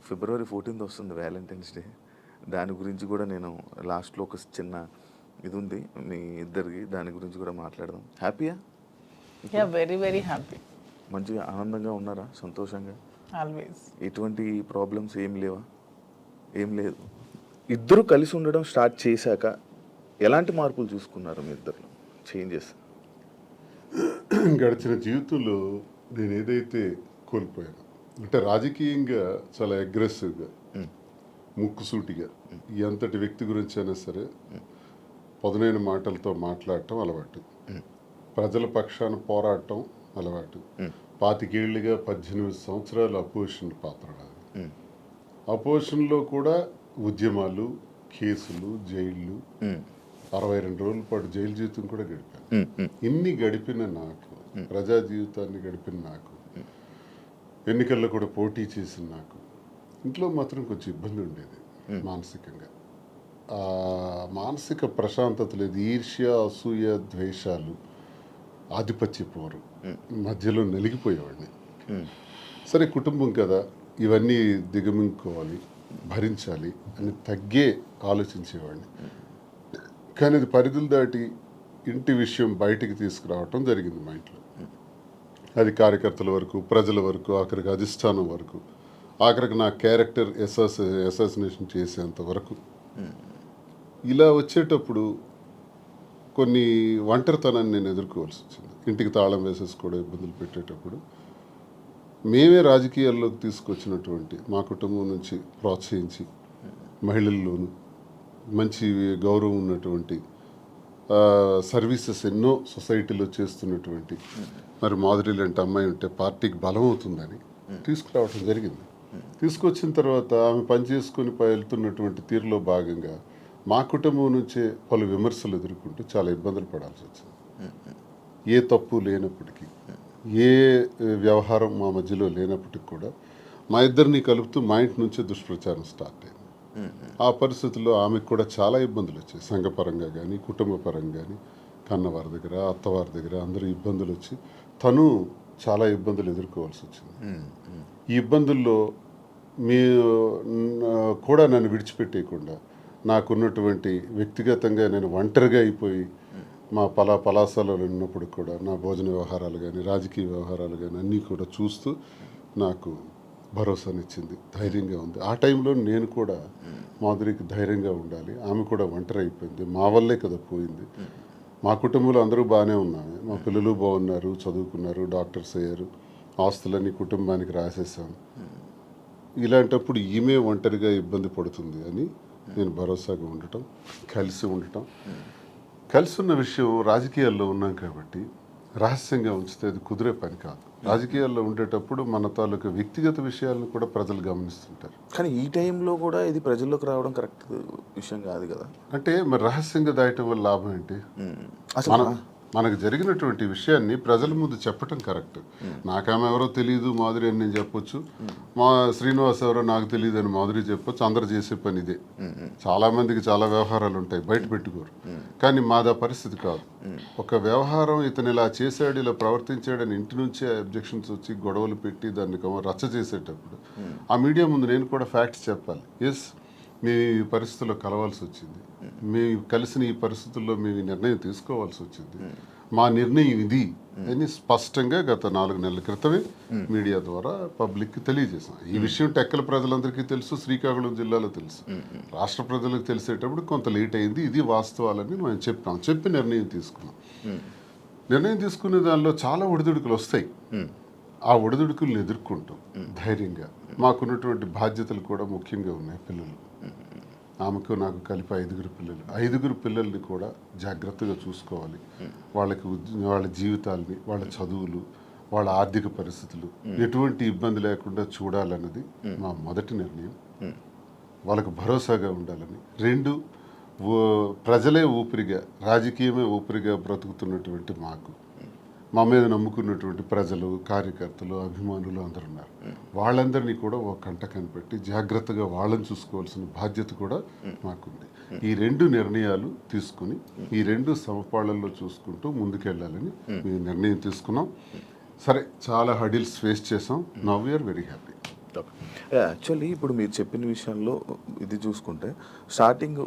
ఫిబ్రవరి 14th వస్తుంది Valentine's day. దాని గురించి కూడా నేను లాస్ట్లో ఒక చిన్న ఇది ఉంది మీ ఇద్దరికి, దాని గురించి కూడా మాట్లాడదాం. హ్యాపీయా? Very very happy. మంచిగా ఆనందంగా ఉన్నారా? సంతోషంగా? ఆల్వేస్. ఎటువంటి ప్రాబ్లమ్స్ ఏం లేవా? ఏం లేదు. ఇద్దరు కలిసి ఉండడం స్టార్ట్ చేశాక ఎలాంటి మార్పులు చూసుకున్నారు మీ ఇద్దరు? చేంజెస్ గడిచిన జీవితంలో నేను ఏదైతే కోల్పోయాను అంటే రాజకీయంగా చాలా అగ్రెసివ్గా, ముక్కుసూటిగా ఎంతటి వ్యక్తి గురించి అయినా సరే పదునైన మాటలతో మాట్లాడటం అలవాటు, ప్రజల పక్షాన పోరాటం అలవాటు. 25 ఏళ్ళుగా 18 సంవత్సరాలు అపోజిషన్ పాత్ర నాది. అపోజిషన్లో కూడా ఉద్యమాలు, కేసులు, జైళ్ళు, 62 రోజుల పాటు జైలు జీవితం కూడా గడిపాను. ఇన్ని గడిపిన నాకు, ప్రజా జీవితాన్ని గడిపిన నాకు, ఎన్నికల్లో కూడా పోటీ చేసిన నాకు ఇంట్లో మాత్రం కొంచెం ఇబ్బంది ఉండేది మానసికంగా. మానసిక ప్రశాంతత లేదు. ఈర్ష్య, అసూయ, ద్వేషాలు, ఆధిపత్య పోరు మధ్యలో నలిగిపోయేవాడిని. సరే కుటుంబం కదా, ఇవన్నీ దిగమింగుకోవాలి, భరించాలి అని తగ్గే ఆలోచించేవాడిని. కానీ అది పరిధులు దాటి ఇంటి విషయం బయటికి తీసుకురావటం జరిగింది మా ఇంట్లో. అది కార్యకర్తల వరకు, ప్రజల వరకు, ఆఖరికి అధిష్టానం వరకు, ఆఖరికి నా క్యారెక్టర్ అసాసినేషన్ చేసేంత వరకు. ఇలా వచ్చేటప్పుడు కొన్ని ఒంటరితనాన్ని నేను ఎదుర్కోవాల్సి వచ్చింది. ఇంటికి తాళం వేసేసుకోవడం, ఇబ్బందులు పెట్టేటప్పుడు మేమే రాజకీయాల్లోకి తీసుకొచ్చినటువంటి మా కుటుంబం నుంచి ప్రోత్సహించి మహిళల్లోనూ మంచి గౌరవం ఉన్నటువంటి సర్వీసెస్ ఎన్నో సొసైటీలో చేస్తున్నటువంటి మరి మాధురి లాంటి అమ్మాయి ఉంటే పార్టీకి బలం అవుతుందని తీసుకురావడం జరిగింది. తీసుకొచ్చిన తర్వాత ఆమె పనిచేసుకొని వెళ్తున్నటువంటి తీరులో భాగంగా మా కుటుంబం నుంచే పలు విమర్శలు ఎదుర్కొంటూ చాలా ఇబ్బందులు పడాల్సి వచ్చింది. ఏ తప్పు లేనప్పటికీ, ఏ వ్యవహారం మా మధ్యలో లేనప్పటికీ కూడా మా ఇద్దరిని కలుపుతూ మా ఇంటి నుంచే దుష్ప్రచారం స్టార్ట్ అయింది. ఆ పరిస్థితుల్లో ఆమెకు కూడా చాలా ఇబ్బందులు వచ్చాయి. సంఘపరంగా కానీ, కుటుంబ పరంగా కానీ, కన్నవారి దగ్గర, అత్తవారి దగ్గర అందరూ ఇబ్బందులు వచ్చి తను చాలా ఇబ్బందులు ఎదుర్కోవాల్సి వచ్చింది. ఈ ఇబ్బందుల్లో మీ కూడా నన్ను విడిచిపెట్టేయకుండా నాకున్నటువంటి వ్యక్తిగతంగా నేను ఒంటరిగా అయిపోయి మా పలాసాలలో ఉన్నప్పుడు కూడా నా భోజన వ్యవహారాలు కానీ, రాజకీయ వ్యవహారాలు కానీ అన్నీ కూడా చూస్తూ నాకు భరోసానిచ్చింది, ధైర్యంగా ఉంది. ఆ టైంలో నేను కూడా మాధురికి ధైర్యంగా ఉండాలి, ఆమె కూడా ఒంటరి అయిపోయింది, మా వల్లే కదా పోయింది. మా కుటుంబంలో అందరూ బాగానే ఉన్నాము, మా పిల్లలు బాగున్నారు, చదువుకున్నారు, డాక్టర్స్ అయ్యారు, ఆస్తులన్నీ కుటుంబానికి రాసేసాము. ఇలాంటప్పుడు ఈమె ఒంటరిగా ఇబ్బంది పడుతుంది అని నేను భరోసాగా ఉండటం, కలిసి ఉండటం. కలిసి ఉన్న విషయం రాజకీయాల్లో ఉన్నాం కాబట్టి రహస్యంగా ఉంచితే అది కుదిరే పని కాదు. రాజకీయాల్లో ఉండేటప్పుడు మన తాలూకు వ్యక్తిగత విషయాలను కూడా ప్రజలు గమనిస్తుంటారు. కానీ ఈ టైంలో కూడా ఇది ప్రజల్లోకి రావడం కరెక్ట్ విషయం కాదు కదా. అంటే మరి రహస్యంగా దాయటం వల్ల లాభం ఏంటి? మనకు జరిగినటువంటి విషయాన్ని ప్రజల ముందు చెప్పటం కరెక్ట్. నాకామె ఎవరో తెలియదు మాధురి అని నేను చెప్పొచ్చు, మా శ్రీనివాస్ ఎవరో నాకు తెలియదు అని మాధురి చెప్పొచ్చు. అందరు చేసే పని ఇదే. చాలా మందికి చాలా వ్యవహారాలు ఉంటాయి, బయట పెట్టుకోరు. కానీ మాదా పరిస్థితి కాదు. ఒక వ్యవహారం ఇతను ఇలా చేశాడు, ఇలా ప్రవర్తించాడని ఇంటి నుంచే అబ్జెక్షన్స్ వచ్చి గొడవలు పెట్టి దాన్ని రచ్చ చేసేటప్పుడు ఆ మీడియా ముందు నేను కూడా ఫ్యాక్ట్స్ చెప్పాలి. ఎస్, మేము ఈ పరిస్థితుల్లో కలవాల్సి వచ్చింది, మేము కలిసిన ఈ పరిస్థితుల్లో మేము ఈ నిర్ణయం తీసుకోవాల్సి వచ్చింది, మా నిర్ణయం ఇది అని స్పష్టంగా గత 4 నెలల క్రితమే మీడియా ద్వారా పబ్లిక్కి తెలియజేసాం. ఈ విషయం టెక్కల ప్రజలందరికీ తెలుసు, శ్రీకాకుళం జిల్లాలో తెలుసు, రాష్ట్ర ప్రజలకు తెలిసేటప్పుడు కొంత లేట్ అయింది. ఇది వాస్తవాలని మేము చెప్పి నిర్ణయం తీసుకున్నాం. నిర్ణయం తీసుకునే దానిలో చాలా ఒడిదుడుకులు వస్తాయి. ఆ ఒడిదుడుకులను ఎదుర్కొంటాం ధైర్యంగా. మాకున్నటువంటి బాధ్యతలు కూడా ముఖ్యంగా ఉన్నాయి. పిల్లలు, ఆమెకు నాకు కలిపి 5 పిల్లలు. 5 పిల్లల్ని కూడా జాగ్రత్తగా చూసుకోవాలి. వాళ్ళ జీవితాలని, వాళ్ళ చదువులు, వాళ్ళ ఆర్థిక పరిస్థితులు ఎటువంటి ఇబ్బంది లేకుండా చూడాలన్నది మా మొదటి నిర్ణయం. వాళ్ళకు భరోసాగా ఉండాలని. 2, ప్రజలే ఊపిరిగా, రాజకీయమే ఊపిరిగా బ్రతుకుతున్నటువంటి మాకు, మా మీద నమ్ముకున్నటువంటి ప్రజలు, కార్యకర్తలు, అభిమానులు అందరు ఉన్నారు. వాళ్ళందరినీ కూడా ఒక కంట కనిపెట్టి జాగ్రత్తగా వాళ్ళని చూసుకోవాల్సిన బాధ్యత కూడా మాకుంది. ఈ 2 నిర్ణయాలు తీసుకుని ఈ 2 సమపాళ్లలో చూసుకుంటూ ముందుకెళ్ళాలని మేము నిర్ణయం తీసుకున్నాం. సరే, చాలా హడిల్స్ ఫేస్ చేసాం. Now we are very happy. Actually ఇప్పుడు మీరు చెప్పిన విషయంలో ఇది చూసుకుంటే స్టార్టింగ్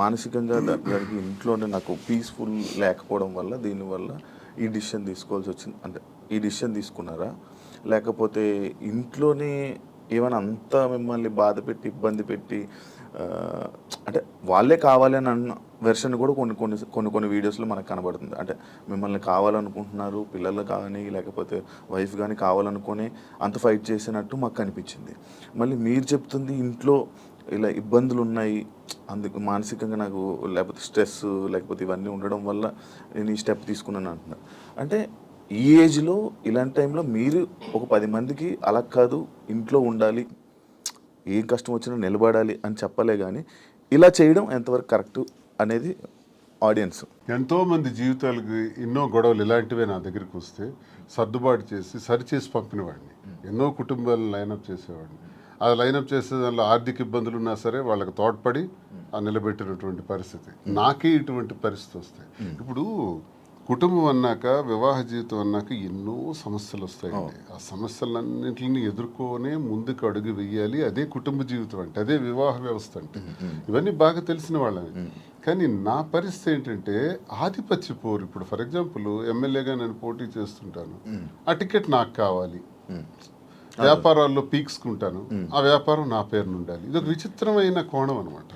మానసికంగా దానికి ఇంట్లోనే నాకు పీస్ఫుల్ లేకపోవడం వల్ల దీనివల్ల ఈ డిసిషన్ తీసుకోవాల్సి వచ్చింది, అంటే ఈ డిసిషన్ తీసుకున్నారా, లేకపోతే ఇంట్లోనే ఏమైనా అంతా మిమ్మల్ని బాధ పెట్టి ఇబ్బంది పెట్టి అంటే వాళ్ళే కావాలి అని అన్న వెర్షన్ కూడా కొన్ని వీడియోస్లో మనకు కనబడుతుంది. అంటే మిమ్మల్ని కావాలనుకుంటున్నారు పిల్లలు కానీ లేకపోతే వైఫ్ కానీ కావాలనుకొని అంత ఫైట్ చేసినట్టు మాకు కనిపించింది. మళ్ళీ మీరు చెప్తుంది ఇంట్లో ఇలా ఇబ్బందులు ఉన్నాయి, అందుకు మానసికంగా నాకు లేకపోతే స్ట్రెస్ లేకపోతే ఇవన్నీ ఉండడం వల్ల నేను ఈ స్టెప్ తీసుకున్నాను అంటున్నారు. అంటే ఈ ఏజ్లో ఇలాంటి టైంలో మీరు ఒక 10 మందికి అలా కాదు ఇంట్లో ఉండాలి, ఏం కష్టం వచ్చినా నిలబడాలి అని చెప్పలే, కానీ ఇలా చేయడం ఎంతవరకు కరెక్ట్ అనేది ఆడియన్స్. ఎంతోమంది జీవితాలకి ఎన్నో గొడవలు ఇలాంటివే నా దగ్గరికి వస్తే సర్దుబాటు చేసి సరిచేసి పంపినవాడిని. ఎన్నో కుటుంబాలను లైనప్ చేసేవాడిని. ఆ లైనప్ చేసే దానిలో ఆర్థిక ఇబ్బందులు ఉన్నా సరే వాళ్ళకి తోడ్పడి ఆ నిలబెట్టినటువంటి పరిస్థితి. నాకే ఇటువంటి పరిస్థితి వస్తాయి. ఇప్పుడు కుటుంబం అన్నాక వివాహ జీవితం అన్నాక ఎన్నో సమస్యలు వస్తాయండి. ఆ సమస్యలన్నింటిని ఎదుర్కొనే ముందుకు అడుగు వెయ్యాలి. అదే కుటుంబ జీవితం అంటే, అదే వివాహ వ్యవస్థ అంటే. ఇవన్నీ బాగా తెలిసిన వాళ్ళని. కానీ నా పరిస్థితి ఏంటంటే ఆధిపత్య పోరు. ఇప్పుడు ఫర్ ఎగ్జాంపుల్ ఎమ్మెల్యేగా నేను పోటీ చేస్తుంటాను, ఆ టికెట్ నాకు కావాలి. వ్యాపారాల్లో పీక్స్కుంటాను, ఆ వ్యాపారం నా పేరున ఉండాలి. ఇది ఒక విచిత్రమైన కోణం అనమాట.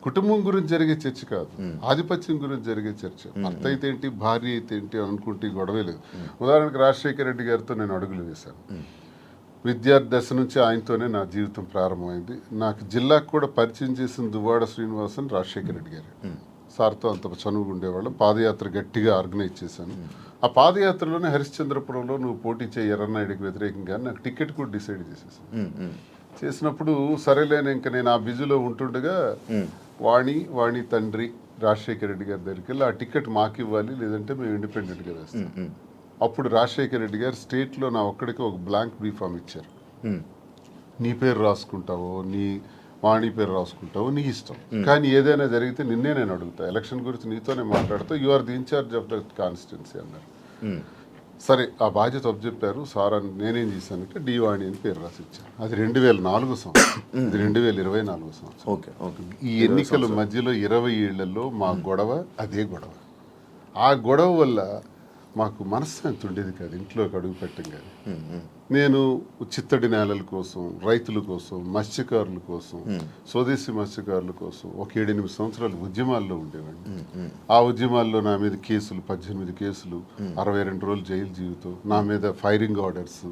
కుటుంబం గురించి జరిగే చర్చ కాదు, ఆధిపత్యం గురించి జరిగే చర్చ. భర్త అయితే ఏంటి, భార్య అయితే ఏంటి అనుకుంటే గొడవే లేదు. ఉదాహరణకు రాజశేఖర రెడ్డి గారితో నేను అడుగులు వేశాను. విద్యార్థి దశ నుంచి ఆయనతోనే నా జీవితం ప్రారంభమైంది. నాకు జిల్లాకు కూడా పరిచయం చేసిన దువ్వాడ శ్రీనివాసన్ రాజశేఖర రెడ్డి గారు. సార్తో అంత చనువుగా ఉండేవాళ్ళం. పాదయాత్ర గట్టిగా ఆర్గనైజ్ చేశాను. ఆ పాదయాత్రలోనే హరిశ్చంద్రపురంలో నువ్వు పోటీ చేయి ఎర్రన్నాయుడికి వ్యతిరేకంగా నాకు టికెట్ కూడా డిసైడ్ చేసేసాను. చేసినప్పుడు సరేలేని ఇంకా నేను ఆ బిజీలో ఉంటుండగా వాణి తండ్రి రాజశేఖర రెడ్డి గారి దగ్గరికి వెళ్ళి ఆ టికెట్ మాకు ఇవ్వాలి, లేదంటే మేము ఇండిపెండెంట్గా వేస్తాం. అప్పుడు రాజశేఖర రెడ్డి గారు స్టేట్లో నా ఒక్కడికి ఒక బ్లాంక్ బీఫామ్ ఇచ్చారు. నీ పేరు రాసుకుంటావో నీ వాణి పేరు రాసుకుంటావు, నీ ఇష్టం, కానీ ఏదైనా జరిగితే నిన్నే నేను అడుగుతా, ఎలక్షన్ గురించి నీతోనే మాట్లాడుతూ, you are the incharge of the constituency అన్నారు. సరే ఆ బాధ్యత అప్పచెప్పారు సార్ అని నేనేం చేశానంటే డి వాణి అని పేరు రాసి ఇచ్చాను. అది 2004 సంవత్సరం, ఇది 2024 సంవత్సరం. ఈ ఎన్నికల మధ్యలో 20 ఏళ్లలో మా గొడవ అదే గొడవ. ఆ గొడవ వల్ల మాకు మనశ్శాంతి ఉండేది కాదు ఇంట్లోకి అడుగు పెట్టంగానే. నేను చిత్తడి నేలల కోసం, రైతుల కోసం, మత్స్యకారుల కోసం, స్వదేశీ మత్స్యకారుల కోసం ఒక 7-8 సంవత్సరాలు ఉద్యమాల్లో ఉండేవాడిని. ఆ ఉద్యమాల్లో నా మీద కేసులు, 18 కేసులు, 62 రోజులు జైలు జీవితం, నా మీద ఫైరింగ్ ఆర్డర్స్,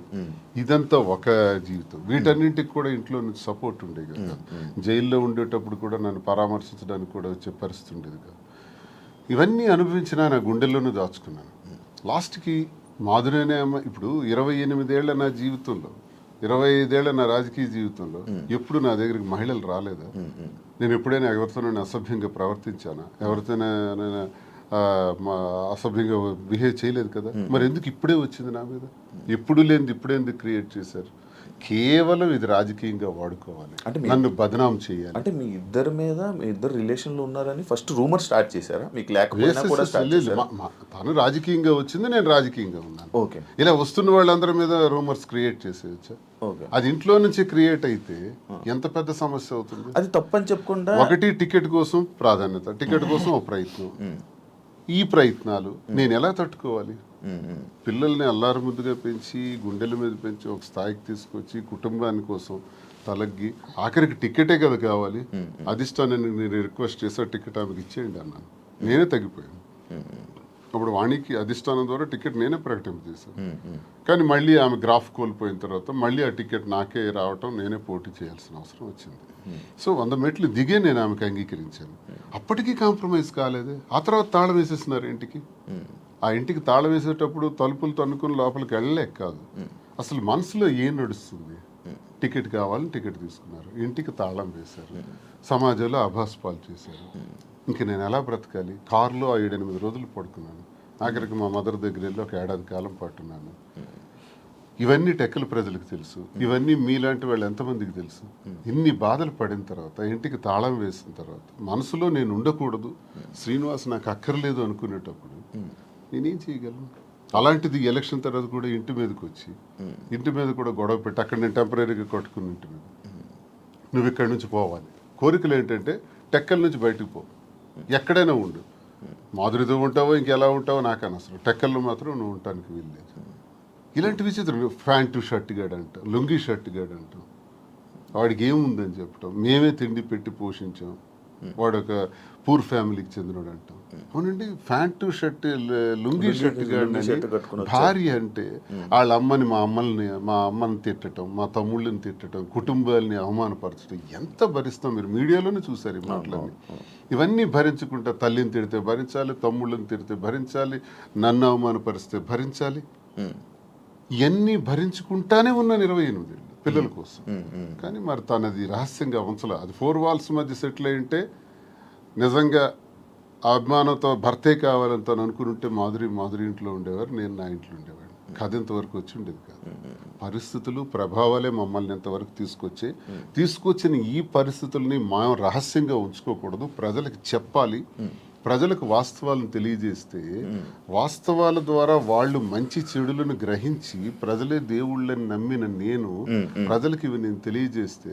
ఇదంతా ఒక జీవితం. వీటన్నింటికి కూడా ఇంట్లో నుంచి సపోర్ట్ ఉండేది కదా. జైల్లో ఉండేటప్పుడు కూడా నన్ను పరామర్శించడానికి కూడా వచ్చే పరిస్థితి ఉండేది కాదు. ఇవన్నీ అనుభవించినా నా గుండెల్లోనూ దాచుకున్నాను. లాస్ట్కి మాధురేనే అమ్మ ఇప్పుడు 28 ఏళ్ల నా జీవితంలో, 25 ఏళ్ల నా రాజకీయ జీవితంలో ఎప్పుడు నా దగ్గరికి మహిళలు రాలేదా? నేను ఎప్పుడైనా ఎవరితోనైనా అసభ్యంగా ప్రవర్తించానా? ఎవరితోనైనా అసభ్యంగా బిహేవ్ చేయలేదు కదా. మరి ఎందుకు ఇప్పుడే వచ్చింది నా మీద? ఎప్పుడు లేనిది ఇప్పుడే ఎందుకు క్రియేట్ చేశారు? కేవలం ఇది రాజకీయంగా వాడుకోవాలి, అంటే నన్ను బదనాం చేయాలి. అంటే మీ ఇద్దరు రిలేషన్లో ఉన్నారని ఫస్ట్ రూమర్ స్టార్ట్ చేశారా? మీకు లేకపోయినా కూడా తను రాజకీయంగా వచ్చింది, నేను రాజకీయంగా ఉన్నాను. ఓకే, ఇలా వస్తున్న వాళ్ళందరి మీద రూమర్స్ క్రియేట్ చేసేయచ్చా? అది ఇంట్లో నుంచి క్రియేట్ అయితే ఎంత పెద్ద సమస్య అవుతుంది. అది తప్పని చెప్పకుండా ఒకటి టికెట్ కోసం ప్రాధాన్యత, టికెట్ కోసం ఒక ప్రయత్నం. ఈ ప్రయత్నాలు నేను ఎలా తట్టుకోవాలి? పిల్లల్ని అల్లారు ముద్దుగా పెంచి, గుండెల మీద పెంచి, ఒక స్థాయికి తీసుకొచ్చి, కుటుంబాని కోసం తలగ్గి, ఆఖరికి టికెటే కదా కావాలి. అధిష్టానాన్ని నేను రిక్వెస్ట్ చేసా, టికెట్ ఆమెకి ఇచ్చేయండి అన్నాను. నేనే తగ్గిపోయాను. అప్పుడు వాణికి అధిష్టానం ద్వారా టికెట్ నేనే ప్రకటింపజేశాను. కానీ మళ్ళీ ఆమె గ్రాఫ్ కోల్పోయిన తర్వాత మళ్ళీ ఆ టికెట్ నాకే రావటం, నేనే పోటీ చేయాల్సిన అవసరం వచ్చింది. సో 100 మెట్లు దిగే నేను ఆమెకు అంగీకరించాను. అప్పటికీ కాంప్రమైజ్ కాలేదే. ఆ తర్వాత తాళం వేసేస్తున్నారు ఇంటికి. ఆ ఇంటికి తాళం వేసేటప్పుడు తలుపులు తన్నుకుని లోపలికి వెళ్ళలేక కాదు, అసలు మనసులో ఏం నడుస్తుంది? టికెట్ కావాలని టికెట్ తీసుకున్నారు, ఇంటికి తాళం వేశారు, సమాజంలో అభాస్పాలు చేశారు. ఇంక నేను ఎలా బ్రతకాలి? కారులో 7-8 రోజులు పడుకున్నాను. ఆఖరికి మా మదర్ దగ్గర వెళ్ళి ఒక 1 ఏడాది కాలం పట్టున్నాను. ఇవన్నీ టెక్కల ప్రజలకు తెలుసు, ఇవన్నీ మీలాంటి వాళ్ళు ఎంతమందికి తెలుసు? ఇన్ని బాధలు పడిన తర్వాత, ఇంటికి తాళం వేసిన తర్వాత, మనసులో నేను ఉండకూడదు, శ్రీనివాస్ నాకు అక్కర్లేదు అనుకునేటప్పుడు నేనేం చేయగలను? అలాంటిది ఎలక్షన్ తర్వాత కూడా ఇంటి మీదకి వచ్చి ఇంటి మీద కూడా గొడవ పెట్టి అక్కడ నేను టెంపరీగా కొట్టుకుని ఇంటి మీద నువ్వు ఇక్కడి నుంచి పోవాలి. కోరికలు ఏంటంటే టెక్కల నుంచి బయటకు పో, ఎక్కడైనా ఉండు, మాధురితో ఉంటావో ఇంకెలా ఉంటావో నాకు అనవసరం, టెక్కల్లో మాత్రం నువ్వు ఉండటానికి వీల్లేదు. ఇలాంటి విచిత్రం. ప్యాంటు షర్ట్ గాడు అంటాం, లుంగీ షర్ట్ గాడు అంటాం, వాడికి ఏముందని చెప్పటం, మేమే తిండి పెట్టి పోషించాం, వాడు ఒక పూర్ ఫ్యామిలీకి చెందినవాడు అంటాం. అవునండి, ప్యాంటు షర్ట్ లుంగీ షర్ట్ గాడిని భార్య అంటే వాళ్ళ అమ్మని మా అమ్మని తిట్టడం, మా తమ్ముళ్ళని తిట్టడం, కుటుంబాలని అవమానపరచడం ఎంత భరిస్తాం. మీరు మీడియాలోనే చూసారు ఈ మాటలన్నీ. ఇవన్నీ భరించుకుంటా తల్లిని తిడితే భరించాలి, తమ్ముళ్ళని తిడితే భరించాలి, నన్ను అవమానపరిస్తే భరించాలి. ఇవన్నీ భరించుకుంటానే ఉన్నాను 28 ఏళ్ళు పిల్లల కోసం. కానీ మరి తనది రహస్యంగా ఉంచలే. అది 4 walls మధ్య సెటిల్ అయి ఉంటే నిజంగా ఆ అభిమానంతో భర్తే కావాలని తను అనుకుని ఉంటే మాధురి ఇంట్లో ఉండేవారు, నేను నా ఇంట్లో ఉండేవాడిని. కథ ఇంతవరకు వచ్చి ఉండేది కాదు. పరిస్థితులు ప్రభావాలే మమ్మల్ని ఇంతవరకు తీసుకొచ్చిన ఈ పరిస్థితుల్ని మనం రహస్యంగా ఉంచుకోకూడదు, ప్రజలకు చెప్పాలి. ప్రజలకు వాస్తవాలను తెలియజేస్తే వాస్తవాల ద్వారా వాళ్ళు మంచి చెడులను గ్రహించి ప్రజలే దేవుళ్ళని నమ్మిన నేను ప్రజలకు ఇవి నేను తెలియజేస్తే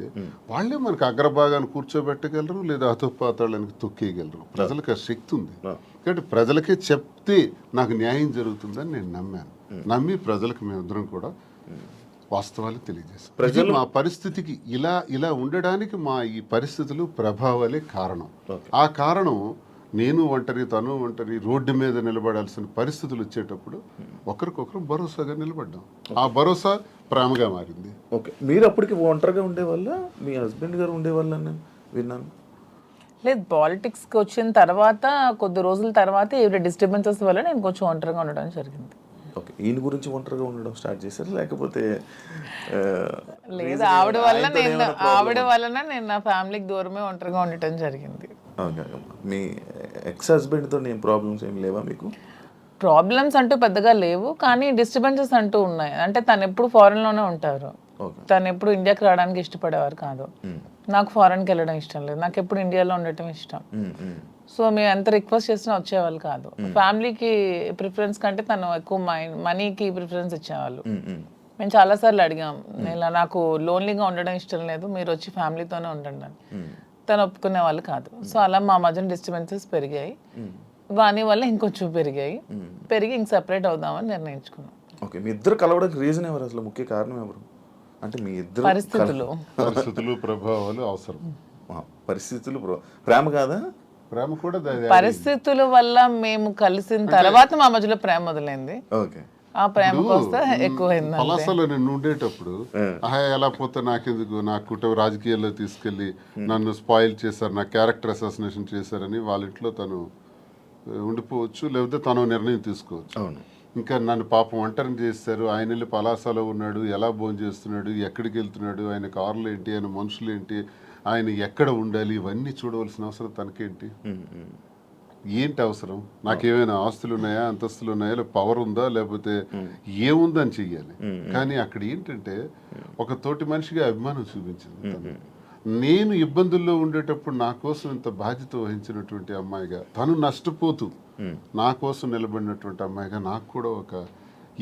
వాళ్ళే మనకు అగ్రభాగాన్ని కూర్చోబెట్టగలరు, లేదా అధోపాతాళానికి తొక్కేయగలరు. ప్రజలకు ఆ శక్తి ఉంది. కాబట్టి ప్రజలకే చెప్తే నాకు న్యాయం జరుగుతుందని నేను నమ్మి ప్రజలకు మేమిద్దరం కూడా వాస్తవాలు తెలియజేస్తాం. ప్రజలు మా పరిస్థితికి ఇలా ఉండడానికి మా ఈ పరిస్థితులు ప్రభావాలే కారణం. ఆ కారణం నేను ఒంటరి, తను ఒంటరి, రోడ్డు మీద నిలబడాల్సిన పరిస్థితులు వచ్చేటప్పుడు ఒకరికొకరు భరోసాగా నిలబడ్డాం. ఆ భరోసా ప్రేమగా మారింది. ఓకే, మీరు అప్పటికి ఒంటరిగా ఉండేవాళ్ళ, మీ హస్బెండ్ గారు ఉండేవాళ్ళ నేను విన్నాను. లేదు, పాలిటిక్స్కి వచ్చిన తర్వాత కొద్ది రోజుల తర్వాత ఈవిడ డిస్టర్బెన్సెస్ వల్ల నేను కొంచెం ఒంటరిగా ఉండడం జరిగింది. ఓకే, ఈయన గురించి ఒంటరిగా ఉండడం స్టార్ట్ చేశారు, లేకపోతే లేదు ఆవిడ వలన నేను నా ఫ్యామిలీకి దూరమే ఒంటరిగా ఉండటం జరిగింది. మీ ఎక్స్ హస్బెండ్తో ఏం ప్రాబ్లమ్స్ ఏం లేవా మీకు? ప్రాబ్లమ్స్ అంటూ పెద్దగా లేవు, కానీ డిస్టర్బెన్సెస్ అంటూ ఉన్నాయి. అంటే తను ఎప్పుడు ఫారెన్లోనే ఉంటారు, తను ఎప్పుడు ఇండియాకి రావడానికి ఇష్టపడేవారు కాదు. నాకు ఫారెన్కి వెళ్ళడం ఇష్టం లేదు, నాకు ఎప్పుడు ఇండియాలో ఉండటం ఇష్టం. సో మేము ఎంత రిక్వెస్ట్ చేసినా వచ్చేవాళ్ళు కాదు. ఫ్యామిలీకి ప్రిఫరెన్స్ కంటే తను ఎక్కువ మనీకి ప్రిఫరెన్స్ ఇచ్చేవాళ్ళు. మేము చాలాసార్లు అడిగాం, ఇలా నాకు లోన్లీగా ఉండడం ఇష్టం లేదు, మీరు వచ్చి ఫ్యామిలీతోనే ఉండండి అని. తను ఒప్పుకునే వాళ్ళు కాదు. సో అలా మా మధ్యన డిస్టర్బెన్సెస్ పెరిగాయి. వాని వల్ల ఇంకొంచెం పెరిగి ఇంక సెపరేట్ అవుదామని నిర్ణయించుకున్నాం. ఓకే, మీ ఇద్దరు కలవడానికి రీజన్ ఎవరు, అసలు ముఖ్య కారణం ఎవరు? అంటే మీ ఇద్దరు పరిస్థితులు ప్రభావాలు అవసరం. పరిస్థితులు ప్రేమ కాదా? ప్రేమ కూడా పరిస్థితుల వల్ల మేము కలిసిన తర్వాత మా మధ్యలో ప్రేమ మొదలైంది. ఓకే, ఆ ప్రేమ కోస్తా ఎక్కువైంది. పలాసలో నేను ఉండేటప్పుడు ఎలా పోతే నాకెందుకు, నా కుటుంబ రాజకీయాల్లో తీసుకెళ్లి నన్ను స్పాయిల్ చేశారు, నా క్యారెక్టర్ అసాసినేషన్ చేశారని వాళ్ళ ఇంట్లో తను ఉండిపోవచ్చు, లేకపోతే తను నిర్ణయం తీసుకోవచ్చు. ఇంకా నన్ను పాపం ఒంటరిని చేస్తారు. ఆయన వెళ్ళి పలాసలో ఉన్నాడు, ఎలా భోజనం చేస్తున్నాడు, ఎక్కడికి వెళ్తున్నాడు, ఆయన కార్లు ఏంటి, ఆయన మనుషులు ఏంటి, ఆయన ఎక్కడ ఉండాలి, ఇవన్నీ చూడవలసిన అవసరం తనకేంటి? ఏంటి అవసరం? నాకేమైనా ఆస్తులు ఉన్నాయా, అంతస్తులు ఉన్నాయా, లేదా పవర్ ఉందా, లేకపోతే ఏముందని చెయ్యాలి. కానీ అక్కడ ఏంటంటే ఒక తోటి మనిషిగా అభిమానం చూపించింది. నేను ఇబ్బందుల్లో ఉండేటప్పుడు నా కోసం ఇంత బాధ్యత వహించినటువంటి అమ్మాయిగా, తను నష్టపోతూ నా కోసం నిలబడినటువంటి అమ్మాయిగా నాకు కూడా ఒక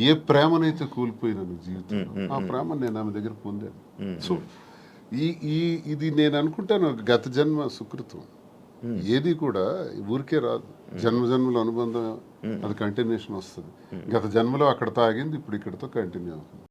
ఏ ప్రేమనైతే కోల్పోయినాను జీవితంలో, ఆ ప్రేమ నేను ఆమె దగ్గర పొందాను. సో ఇది నేను అనుకుంటాను గత జన్మ సుకృతం. ఏది కూడా ఊరికే రాదు, జన్మల అనుబంధం, అది కంటిన్యూషన్ వస్తుంది. గత జన్మలో అక్కడ తాగింది ఇప్పుడు ఇక్కడతో కంటిన్యూ అవుతుంది.